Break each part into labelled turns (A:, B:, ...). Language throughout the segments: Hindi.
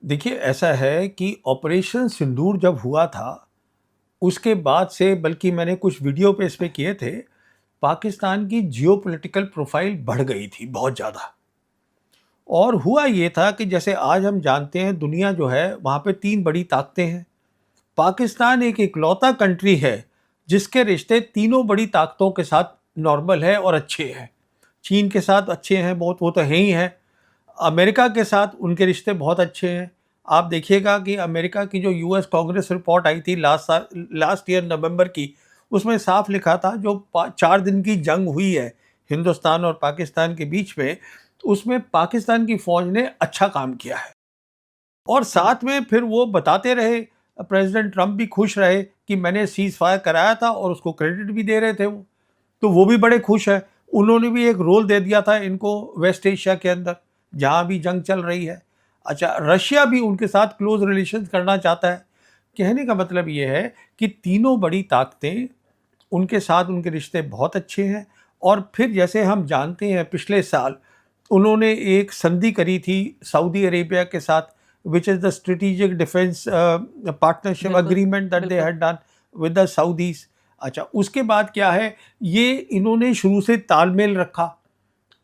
A: देखिए, ऐसा है कि ऑपरेशन सिंदूर जब हुआ था, उसके बाद से बल्कि मैंने कुछ वीडियो पे इस पे किए थे, पाकिस्तान की जियोपॉलिटिकल प्रोफ़ाइल बढ़ गई थी बहुत ज़्यादा। और हुआ ये था कि जैसे आज हम जानते हैं दुनिया जो है वहाँ पे 3 बड़ी ताकतें हैं। पाकिस्तान एक इकलौता कंट्री है जिसके रिश्ते तीनों बड़ी ताकतों के साथ नॉर्मल है और अच्छे हैं। चीन के साथ अच्छे हैं बहुत, वो तो हैं ही हैं। अमेरिका के साथ उनके रिश्ते बहुत अच्छे हैं। आप देखिएगा कि अमेरिका की जो यूएस कांग्रेस रिपोर्ट आई थी लास्ट ईयर नवंबर की, उसमें साफ लिखा था जो 4 दिन की जंग हुई है हिंदुस्तान और पाकिस्तान के बीच में, तो उसमें पाकिस्तान की फ़ौज ने अच्छा काम किया है। और साथ में फिर वो बताते रहे, प्रेसिडेंट ट्रंप भी खुश रहे कि मैंने सीज़ फायर कराया था और उसको क्रेडिट भी दे रहे थे वो। तो वो भी बड़े खुश हैं। उन्होंने भी एक रोल दे दिया था इनको वेस्ट एशिया के अंदर, जहाँ भी जंग चल रही है। अच्छा, रशिया भी उनके साथ क्लोज़ रिलेशंस करना चाहता है। कहने का मतलब ये है कि तीनों बड़ी ताकतें, उनके साथ उनके रिश्ते बहुत अच्छे हैं। और फिर जैसे हम जानते हैं पिछले साल उन्होंने एक संधि करी थी सऊदी अरेबिया के साथ, which is the strategic defence partnership
B: बिल्कुल,
A: एग्रीमेंट दैट दे
B: बिल्कुल।
A: Had done with the Saudis. अच्छा, उसके बाद क्या है, ये इन्होंने शुरू से तालमेल रखा।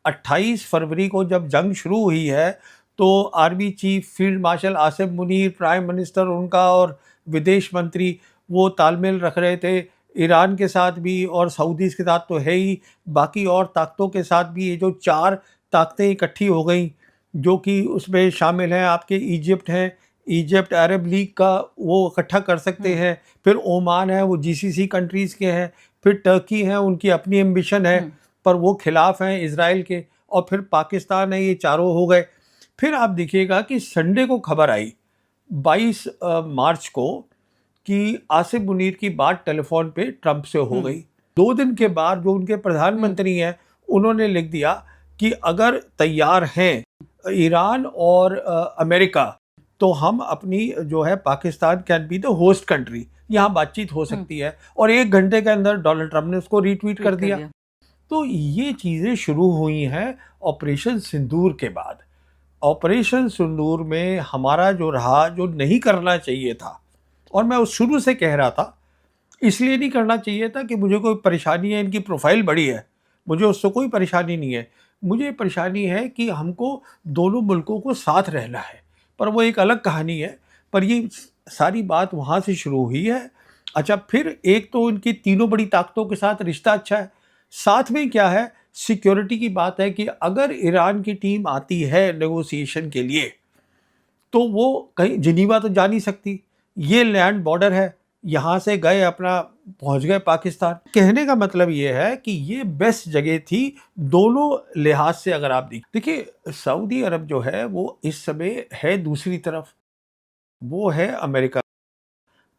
A: 28 फरवरी को जब जंग शुरू हुई है, तो army chief field marshal Asif Munir, prime minister उनका और विदेश मंत्री, वो तालमेल रख रहे थे ईरान के साथ भी और सऊदीज़ के साथ तो है ही, बाकी और ताकतों के साथ भी। ये जो 4 ताकतें इकट्ठी हो गई, जो कि उसमें शामिल हैं आपके इजिप्ट हैं, इजिप्ट अरब लीग का वो इकट्ठा कर सकते
B: हुँ,
A: हैं, फिर ओमान है वो जीसीसी कंट्रीज़ के हैं, फिर टर्की है उनकी अपनी एम्बिशन है
B: हुँ।
A: पर वो खिलाफ हैं इसराइल के, और फिर पाकिस्तान है, ये चारों हो गए। फिर आप देखिएगा कि संडे को खबर आई 22 मार्च को कि आसिफ मुनीर की बात टेलीफोन पे ट्रंप से हो
B: हुँ,
A: गई। 2 दिन के
B: हुँ,
A: बाद जो उनके
B: हुँ,
A: प्रधानमंत्री हैं, उन्होंने लिख दिया कि अगर तैयार हैं ईरान और अमेरिका, तो हम अपनी जो है Pakistan can be the host country, यहाँ बातचीत हो
B: हुँ,
A: सकती है। और 1 घंटे के अंदर डोनाल्ड ट्रंप ने उसको रीट्वीट कर
B: ट्वीट कर
A: दिया।
B: दिया।
A: तो ये चीज़ें शुरू हुई हैं ऑपरेशन सिंदूर के बाद। ऑपरेशन सिंदूर में हमारा जो रहा, जो नहीं करना चाहिए था, और मैं उस शुरू से कह रहा था, इसलिए नहीं करना चाहिए था कि मुझे कोई परेशानी है, इनकी प्रोफ़ाइल बड़ी है, मुझे उससे कोई परेशानी नहीं है। मुझे परेशानी है कि हमको दोनों मुल्कों को साथ रहना है, पर वो एक अलग कहानी है। पर ये सारी बात वहाँ से शुरू हुई है। अच्छा, फिर एक तो इनकी तीनों बड़ी ताकतों के साथ रिश्ता अच्छा है, साथ में क्या है, सिक्योरिटी की बात है कि अगर ईरान की टीम आती है नेगोशिएशन के लिए, तो वो कहीं जिनीवा तो जा नहीं सकती। ये लैंड बॉर्डर है, यहाँ से गए अपना पहुँच गए पाकिस्तान। कहने का मतलब ये है कि ये बेस्ट जगह थी दोनों लिहाज से। अगर आप देखिए, सऊदी अरब जो है वो इस समय है दूसरी तरफ, वो है अमेरिका।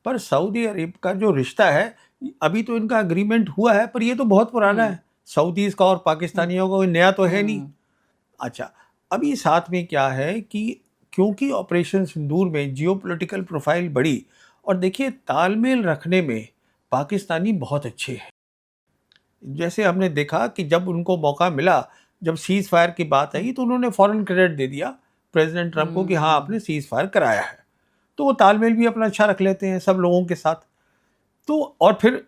A: पर सऊदी अरब का जो रिश्ता है, अभी तो इनका एग्रीमेंट हुआ है पर ये तो बहुत पुराना
B: हुँ,
A: है। सऊदीज़ का और
B: हुँ,
A: पाकिस्तानियों का कोई नया तो है नहीं।
B: हुँ,
A: अच्छा, अभी साथ में क्या है कि क्योंकि ऑपरेशन सिंदूर में जियोपॉलिटिकल प्रोफाइल बढ़ी, और देखिए तालमेल रखने में पाकिस्तानी बहुत अच्छे हैं। जैसे हमने देखा कि जब उनको मौका मिला, जब सीज़ फायर की बात
B: हुँ,
A: आई तो उन्होंने फ़ौरन क्रेडिट दे दिया प्रेसिडेंट ट्रंप को कि हाँ,
B: हुँ,
A: आपने सीज़ फायर कराया है। तो वो तालमेल भी अपना अच्छा रख लेते हैं सब लोगों के साथ। तो और फिर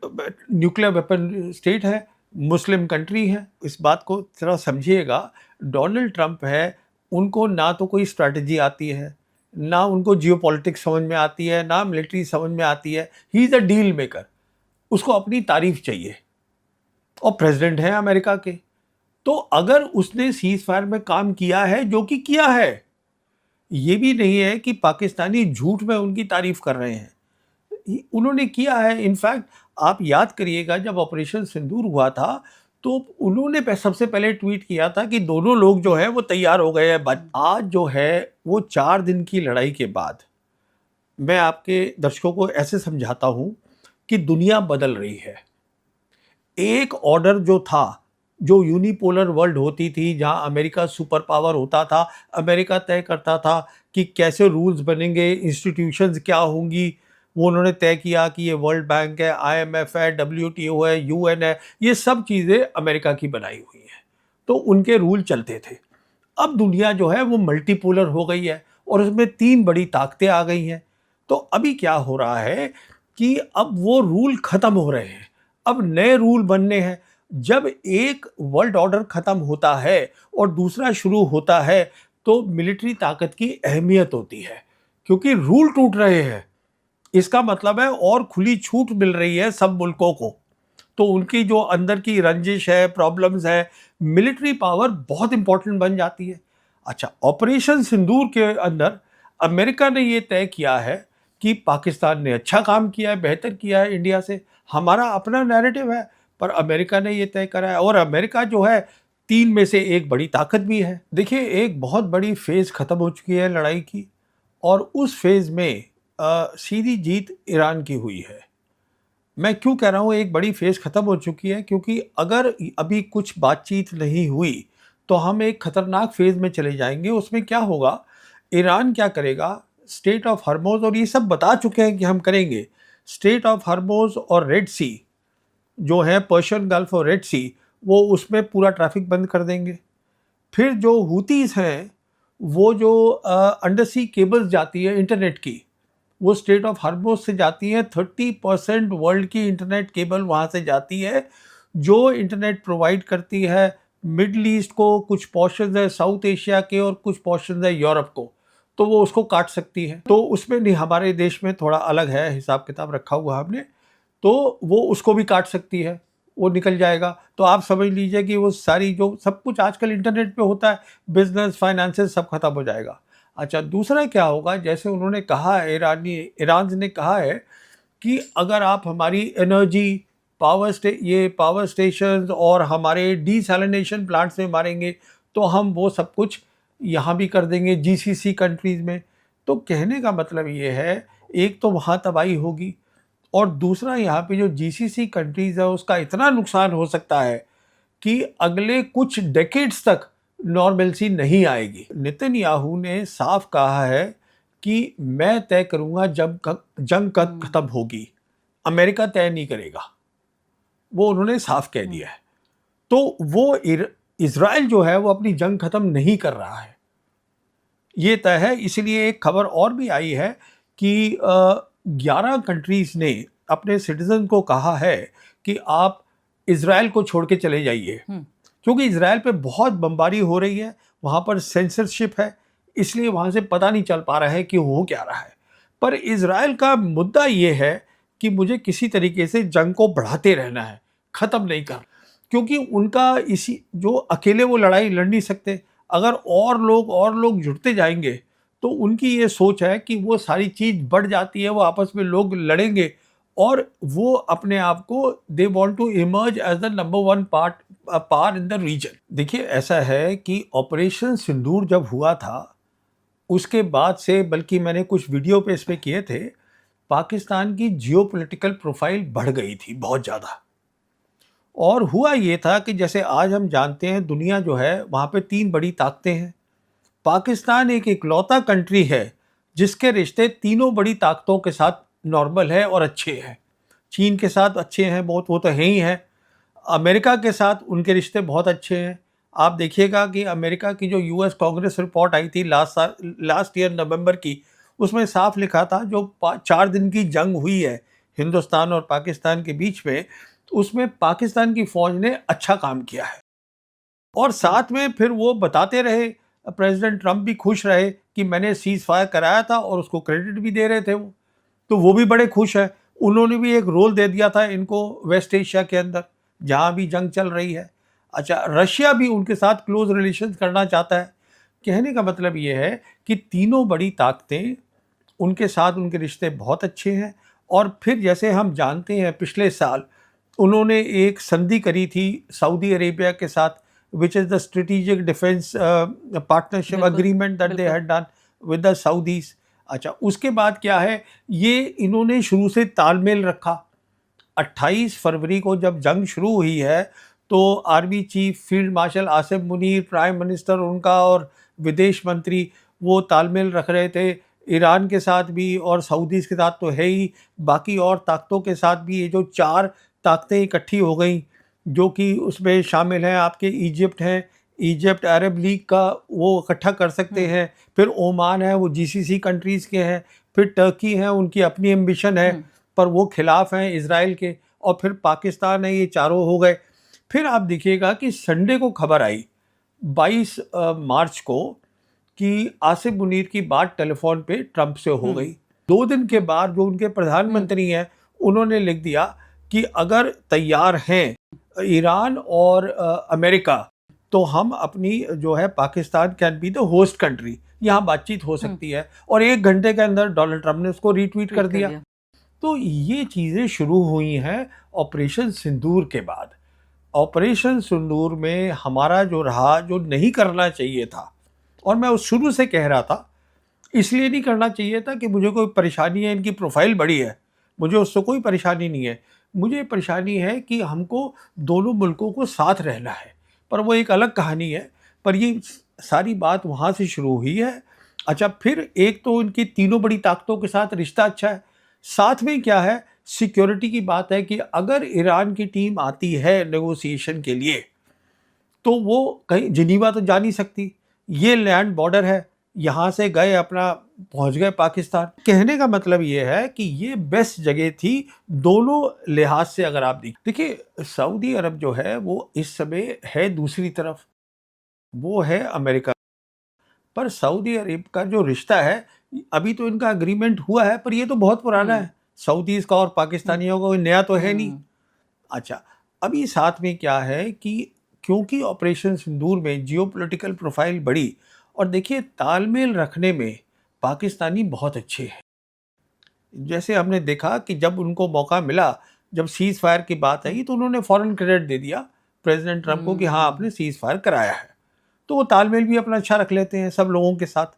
A: न्यूक्लियर वेपन स्टेट है, मुस्लिम कंट्री है, इस बात को ज़रा समझिएगा। डोनाल्ड ट्रंप है, उनको ना तो कोई स्ट्रैटेजी आती है, ना उनको जियोपॉलिटिक्स समझ में आती है, ना मिलिट्री समझ में आती है। He is a deal maker, उसको अपनी तारीफ चाहिए, और प्रेसिडेंट हैं अमेरिका के। तो अगर उसने सीज़ फायर में काम किया है, जो कि किया है, ये भी नहीं है कि पाकिस्तानी झूठ में उनकी तारीफ कर रहे हैं। उन्होंने किया है। इनफैक्ट आप याद करिएगा जब ऑपरेशन सिंदूर हुआ था, तो उन्होंने सबसे पहले ट्वीट किया था कि दोनों लोग जो हैं वो तैयार हो गए हैं। बट
B: हुँ,
A: आज जो है वो 4 दिन की लड़ाई के बाद, मैं आपके दर्शकों को ऐसे समझाता हूँ कि दुनिया बदल रही है। एक ऑर्डर जो था, जो यूनिपोलर वर्ल्ड होती थी, जहाँ अमेरिका सुपर पावर होता था, अमेरिका तय करता था कि कैसे रूल्स बनेंगे, इंस्टीट्यूशंस क्या होंगी, वो उन्होंने तय किया कि ये वर्ल्ड बैंक है, आईएमएफ है, डब्ल्यूटीओ है, यूएन है, ये सब चीज़ें अमेरिका की बनाई हुई हैं। तो उनके रूल चलते थे। अब दुनिया जो है वो मल्टीपोलर हो गई है, और उसमें 3 बड़ी ताकतें आ गई हैं। तो अभी क्या हो रहा है कि अब वो रूल ख़त्म हो रहे हैं, अब नए रूल बनने हैं। जब एक वर्ल्ड ऑर्डर ख़त्म होता है और दूसरा शुरू होता है, तो मिलिट्री ताकत की अहमियत होती है, क्योंकि रूल टूट रहे हैं। इसका मतलब है और खुली छूट मिल रही है सब मुल्कों को। तो उनकी जो अंदर की रंजिश है, प्रॉब्लम्स है, मिलिट्री पावर बहुत इंपॉर्टेंट बन जाती है। अच्छा, ऑपरेशन सिंदूर के अंदर अमेरिका ने ये तय किया है कि पाकिस्तान ने अच्छा काम किया है, बेहतर किया है इंडिया से। हमारा अपना नैरेटिव है, पर अमेरिका ने ये तय करा है, और अमेरिका जो है 3 में से एक बड़ी ताकत भी है। देखिए, एक बहुत बड़ी फेज़ ख़त्म हो चुकी है लड़ाई की, और उस फेज़ में सीधी जीत ईरान की हुई है। मैं क्यों कह रहा हूँ एक बड़ी फेज़ ख़त्म हो चुकी है, क्योंकि अगर अभी कुछ बातचीत नहीं हुई तो हम एक ख़तरनाक फेज़ में चले जाएंगे। उसमें क्या होगा, ईरान क्या करेगा, स्टेट ऑफ हर्मोज़, और ये सब बता चुके हैं कि हम करेंगे, स्टेट ऑफ हर्मोज़ और रेड सी जो है, पर्शियन गल्फ और रेड सी, वो उसमें पूरा ट्रैफिक बंद कर देंगे। फिर जो हूतीज़ हैं, वो जो अंडर सी केबल्स जाती है इंटरनेट की, वो स्टेट ऑफ हर्मोज से जाती है। 30% वर्ल्ड की इंटरनेट केबल वहाँ से जाती है, जो इंटरनेट प्रोवाइड करती है मिडल ईस्ट को, कुछ पोर्शंस है साउथ एशिया के, और कुछ पोर्शंस है यूरोप को। तो वो उसको काट सकती है। तो उसमें नहीं, हमारे देश में थोड़ा अलग है हिसाब किताब रखा हुआ हमने, तो वो उसको भी काट सकती है, वो निकल जाएगा। तो आप समझ लीजिए कि वो सारी जो सब कुछ आजकल इंटरनेट पे होता है, बिजनेस, फाइनेंसेस, सब खत्म हो जाएगा। अच्छा, दूसरा क्या होगा, जैसे उन्होंने कहा है, ईरान ने कहा है कि अगर आप हमारी एनर्जी, पावर स्टेशंस और हमारे डीसैलिनेशन प्लांट्स में मारेंगे, तो हम वो सब कुछ यहाँ भी कर देंगे जीसीसी कंट्रीज़ में। तो कहने का मतलब ये है, एक तो वहाँ तबाही होगी, और दूसरा यहाँ पे जो जीसीसी कंट्रीज़ है उसका इतना नुकसान हो सकता है कि अगले कुछ डेकेड्स तक नॉर्मलसी नहीं आएगी। नेतन्याहू ने साफ कहा है कि मैं तय करूंगा जब जंग कब खत्म होगी, अमेरिका तय नहीं करेगा, वो उन्होंने साफ कह दिया है। तो वो इजराइल जो है वो अपनी जंग खत्म नहीं कर रहा है, ये तय है। इसलिए एक खबर और भी आई है कि 11 कंट्रीज ने अपने सिटीजन को कहा है कि आप इजराइल को छोड़ के चले जाइए, क्योंकि इजराइल पे बहुत बमबारी हो रही है, वहाँ पर सेंसरशिप है, इसलिए वहाँ से पता नहीं चल पा रहा है कि हो क्या रहा है। पर इजराइल का मुद्दा ये है कि मुझे किसी तरीके से जंग को बढ़ाते रहना है, ख़त्म नहीं कर, क्योंकि उनका इसी जो अकेले वो लड़ाई लड़ नहीं सकते। अगर और लोग जुड़ते जाएंगे तो उनकी ये सोच है कि वो सारी चीज़ बढ़ जाती है, वो आपस में लोग लड़ेंगे, और वो अपने आप को they want to emerge as the number 1 power in the region. देखिए, ऐसा है कि ऑपरेशन सिंदूर जब हुआ था, उसके बाद से, बल्कि मैंने कुछ वीडियो पे इस पे किए थे, पाकिस्तान की जियोपॉलिटिकल प्रोफाइल बढ़ गई थी बहुत ज़्यादा। और हुआ ये था कि जैसे आज हम जानते हैं, दुनिया जो है वहाँ पे 3 बड़ी ताकतें हैं। पाकिस्तान एक इकलौता कंट्री है जिसके रिश्ते तीनों बड़ी ताकतों के साथ नॉर्मल है और अच्छे हैं। चीन के साथ अच्छे हैं बहुत, वो तो है ही हैं। अमेरिका के साथ उनके रिश्ते बहुत अच्छे हैं। आप देखिएगा कि अमेरिका की जो यूएस कांग्रेस रिपोर्ट आई थी लास्ट ईयर नवंबर की, उसमें साफ लिखा था जो 4 दिन की जंग हुई है हिंदुस्तान और पाकिस्तान के बीच में, उसमें पाकिस्तान की फ़ौज ने अच्छा काम किया है। और साथ में फिर वो बताते रहे, प्रेसिडेंट ट्रंप भी खुश रहे कि मैंने सीज़ फायर कराया था, और उसको क्रेडिट भी दे रहे थे वो, तो वो भी बड़े खुश हैं। उन्होंने भी एक रोल दे दिया था इनको वेस्ट एशिया के अंदर, जहाँ भी जंग चल रही है। अच्छा, रशिया भी उनके साथ क्लोज रिलेशंस करना चाहता है। कहने का मतलब ये है कि तीनों बड़ी ताकतें, उनके साथ उनके रिश्ते बहुत अच्छे हैं। और फिर जैसे हम जानते हैं, पिछले साल उन्होंने एक संधि करी थी सऊदी अरेबिया के साथ, which is the strategic defence partnership agreement that they had done with the Saudis. अच्छा, उसके बाद क्या है, ये इन्होंने शुरू से तालमेल रखा। 28 फरवरी को जब जंग शुरू हुई है, तो army chief field marshal Asif Munir, prime minister उनका और विदेश मंत्री, वो तालमेल रख रहे थे ईरान के साथ भी, और सऊदीज के साथ तो है ही, बाकी और ताकतों के साथ भी। ये जो 4 ताकतें इकट्ठी हो गई, जो कि उसमें शामिल हैं, आपके इजिप्ट हैं, इजिप्ट अरब लीग का वो इकट्ठा कर सकते हैं, फिर ओमान है वो जीसीसी कंट्रीज़ के हैं, फिर टर्की है उनकी अपनी एम्बिशन है पर वो खिलाफ हैं इजराइल के, और फिर पाकिस्तान है, ये चारों हो गए। फिर आप देखिएगा कि संडे को खबर आई 22 मार्च को कि आसिफ मुनीर की बात टेलीफोन पे ट्रंप से हो गई। 2 दिन के बाद जो उनके प्रधानमंत्री हैं उन्होंने लिख दिया कि अगर तैयार हैं ईरान और अमेरिका तो हम अपनी जो है Pakistan can be the host country, यहाँ बातचीत हो सकती है। और 1 घंटे के अंदर डोनाल्ड ट्रंप ने उसको रीट्वीट कर दिया। तो ये चीज़ें शुरू हुई हैं ऑपरेशन सिंदूर के बाद। ऑपरेशन सिंदूर में हमारा जो रहा, जो नहीं करना चाहिए था, और मैं उस शुरू से कह रहा था, इसलिए नहीं करना चाहिए था कि मुझे कोई परेशानी है, इनकी प्रोफाइल बड़ी है, मुझे उससे कोई परेशानी नहीं है। मुझे परेशानी है कि हमको दोनों मुल्कों को साथ रहना है, पर वो एक अलग कहानी है। पर ये सारी बात वहाँ से शुरू हुई है। अच्छा, फिर एक तो इनकी तीनों बड़ी ताकतों के साथ रिश्ता अच्छा है, साथ में क्या है, सिक्योरिटी की बात है कि अगर ईरान की टीम आती है नेगोशिएशन के लिए तो वो कहीं जिनीवा तो जा नहीं सकती, ये लैंड बॉर्डर है, यहाँ से गए अपना पहुँच गए पाकिस्तान। कहने का मतलब ये है कि ये बेस्ट जगह थी दोनों लिहाज से। अगर आप देखिए सऊदी अरब जो है वो इस समय है दूसरी तरफ, वो है अमेरिका। पर सऊदी अरब का जो रिश्ता है, अभी तो इनका एग्रीमेंट हुआ है पर ये तो बहुत पुराना है, सऊदीज का और पाकिस्तानियों का कोई नया तो है नहीं। अच्छा, अभी साथ में क्या है कि क्योंकि ऑपरेशन सिंदूर में जियोपॉलिटिकल प्रोफाइल बढ़ी, और देखिए तालमेल रखने में पाकिस्तानी बहुत अच्छे हैं। जैसे हमने देखा कि जब उनको मौका मिला, जब सीज़ फायर की बात आई तो उन्होंने फ़ौरन क्रेडिट दे दिया प्रेसिडेंट ट्रंप को कि हाँ आपने सीज़ फायर कराया है। तो वो तालमेल भी अपना अच्छा रख लेते हैं सब लोगों के साथ।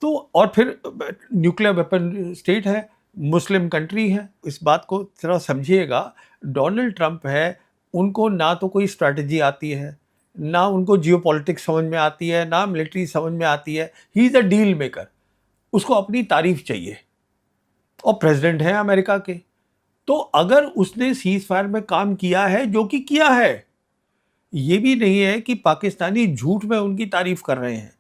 A: तो और फिर न्यूक्लियर वेपन स्टेट है, मुस्लिम कंट्री है, इस बात को थोड़ा समझिएगा। डोनाल्ड ट्रंप है, उनको ना तो कोई स्ट्रैटेजी आती है, ना उनको जियोपॉलिटिक्स समझ में आती है, ना मिलिट्री समझ में आती है। He is a deal maker, उसको अपनी तारीफ चाहिए, और प्रेसिडेंट हैं अमेरिका के। तो अगर उसने सीज़ फायर में काम किया है, जो कि किया है, ये भी नहीं है कि पाकिस्तानी झूठ में उनकी तारीफ कर रहे हैं,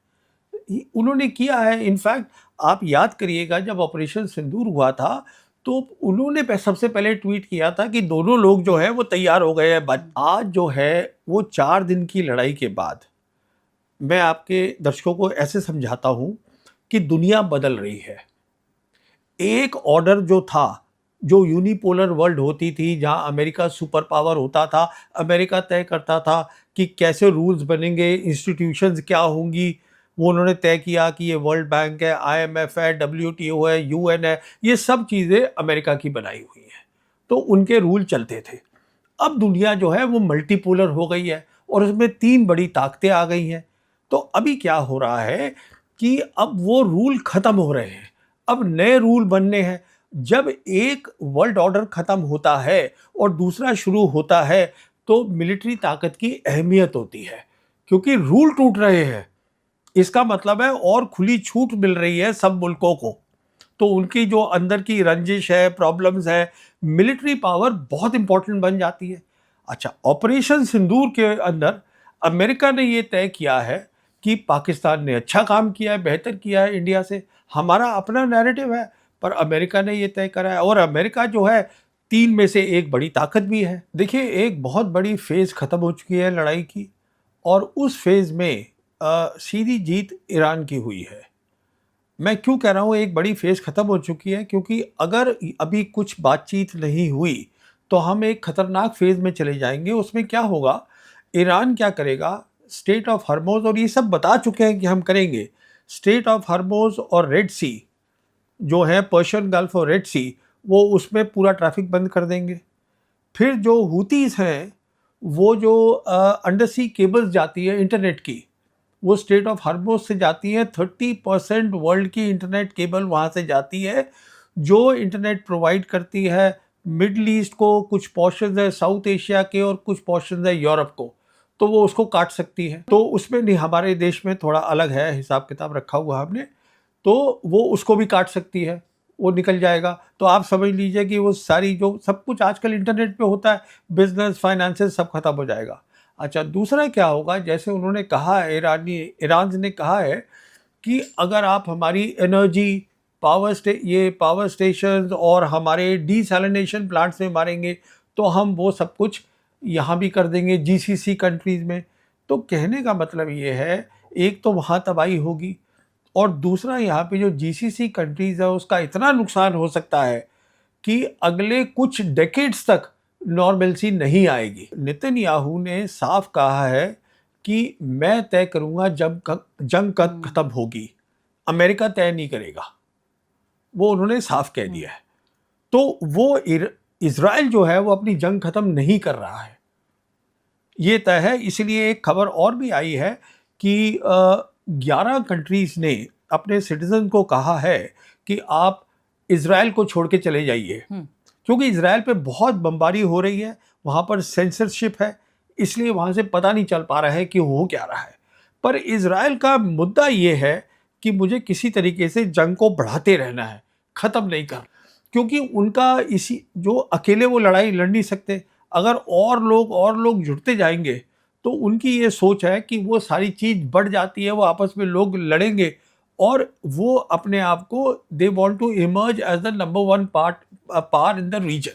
A: उन्होंने किया है। इनफैक्ट आप याद करिएगा जब ऑपरेशन सिंदूर हुआ था तो उन्होंने सबसे पहले ट्वीट किया था कि दोनों लोग जो है वो तैयार हो गए हैं। आज जो है वो 4 दिन की लड़ाई के बाद मैं आपके दर्शकों को ऐसे समझाता हूं कि दुनिया बदल रही है। एक ऑर्डर जो था, जो यूनिपोलर वर्ल्ड होती थी, जहां अमेरिका सुपर पावर होता था, अमेरिका तय करता था कि कैसे रूल्स बनेंगे, इंस्टीट्यूशंस क्या होंगी, वो उन्होंने तय किया कि ये वर्ल्ड बैंक है, आईएमएफ है, डब्ल्यूटीओ है, यूएन है, ये सब चीज़ें अमेरिका की बनाई हुई हैं, तो उनके रूल चलते थे। अब दुनिया जो है वो मल्टीपोलर हो गई है और उसमें 3 बड़ी ताकतें आ गई हैं। तो अभी क्या हो रहा है कि अब वो रूल ख़त्म हो रहे हैं, अब नए रूल बनने हैं। जब एक वर्ल्ड ऑर्डर ख़त्म होता है और दूसरा शुरू होता है तो मिलिट्री ताकत की अहमियत होती है, क्योंकि रूल टूट रहे हैं। इसका मतलब है और खुली छूट मिल रही है सब मुल्कों को, तो उनकी जो अंदर की रंजिश है, प्रॉब्लम्स है, मिलिट्री पावर बहुत इंपॉर्टेंट बन जाती है। अच्छा, ऑपरेशन सिंदूर के अंदर अमेरिका ने ये तय किया है कि पाकिस्तान ने अच्छा काम किया है, बेहतर किया है इंडिया से, हमारा अपना नैरेटिव है, पर अमेरिका ने ये तय करा है। और अमेरिका जो है 3 में से एक बड़ी ताकत भी है। देखिए एक बहुत बड़ी फेज़ ख़त्म हो चुकी है लड़ाई की, और उस फेज़ में सीधी जीत ईरान की हुई है। मैं क्यों कह रहा हूँ एक बड़ी फेज़ ख़त्म हो चुकी है, क्योंकि अगर अभी कुछ बातचीत नहीं हुई तो हम एक ख़तरनाक फेज़ में चले जाएंगे। उसमें क्या होगा, ईरान क्या करेगा, स्टेट ऑफ हर्मोज़, और ये सब बता चुके हैं कि हम करेंगे, स्टेट ऑफ हर्मोज़ और रेड सी जो है, पर्शियन गल्फ और रेड सी, वो उसमें पूरा ट्रैफिक बंद कर देंगे। फिर जो हूतीज़ हैं, वो जो अंडर सी केबल्स जाती है इंटरनेट की, वो स्टेट ऑफ हर्मोज से जाती है। 30% वर्ल्ड की इंटरनेट केबल वहाँ से जाती है, जो इंटरनेट प्रोवाइड करती है मिडल ईस्ट को, कुछ पोर्शंस है साउथ एशिया के और कुछ पोर्शंस है यूरोप को, तो वो उसको काट सकती है। तो उसमें नहीं, हमारे देश में थोड़ा अलग है हिसाब किताब रखा हुआ हमने, तो वो उसको भी काट सकती है, वो निकल जाएगा। तो आप समझ लीजिए कि वो सारी जो सब कुछ आजकल इंटरनेट पे होता है, बिजनेस, फाइनेंसेस, सब खत्म हो जाएगा। अच्छा, दूसरा क्या होगा, जैसे उन्होंने कहा है, ईरान ने कहा है कि अगर आप हमारी एनर्जी पावर स्टेशन और हमारे डीसैलिनेशन प्लांट्स में मारेंगे तो हम वो सब कुछ यहाँ भी कर देंगे जीसीसी कंट्रीज़ में। तो कहने का मतलब ये है, एक तो वहाँ तबाही होगी और दूसरा यहाँ पे जो जीसीसी कंट्रीज़ है उसका इतना नुकसान हो सकता है कि अगले कुछ डेकेड्स तक नॉर्मलसी नहीं आएगी। नेतन्याहू ने साफ कहा है कि मैं तय करूंगा जंग कब खत्म होगी, अमेरिका तय नहीं करेगा। वो उन्होंने साफ कह दिया है। तो वो इजराइल जो है वो अपनी जंग खत्म नहीं कर रहा है, ये तय है। इसलिए एक खबर और भी आई है कि 11 कंट्रीज ने अपने सिटीजन को कहा है कि आप इजराइल को छोड़ के चले जाइए, क्योंकि इजराइल पे बहुत बमबारी हो रही है, वहाँ पर सेंसरशिप है, इसलिए वहाँ से पता नहीं चल पा रहा है कि हो क्या रहा है। पर इजराइल का मुद्दा ये है कि मुझे किसी तरीके से जंग को बढ़ाते रहना है, ख़त्म नहीं कर, क्योंकि उनका इसी जो अकेले वो लड़ाई लड़ नहीं सकते। अगर और लोग जुड़ते जाएंगे तो उनकी ये सोच है कि वो सारी चीज़ बढ़ जाती है, वो आपस में लोग लड़ेंगे और वो अपने आप को they want to emerge as the number one power in the reason.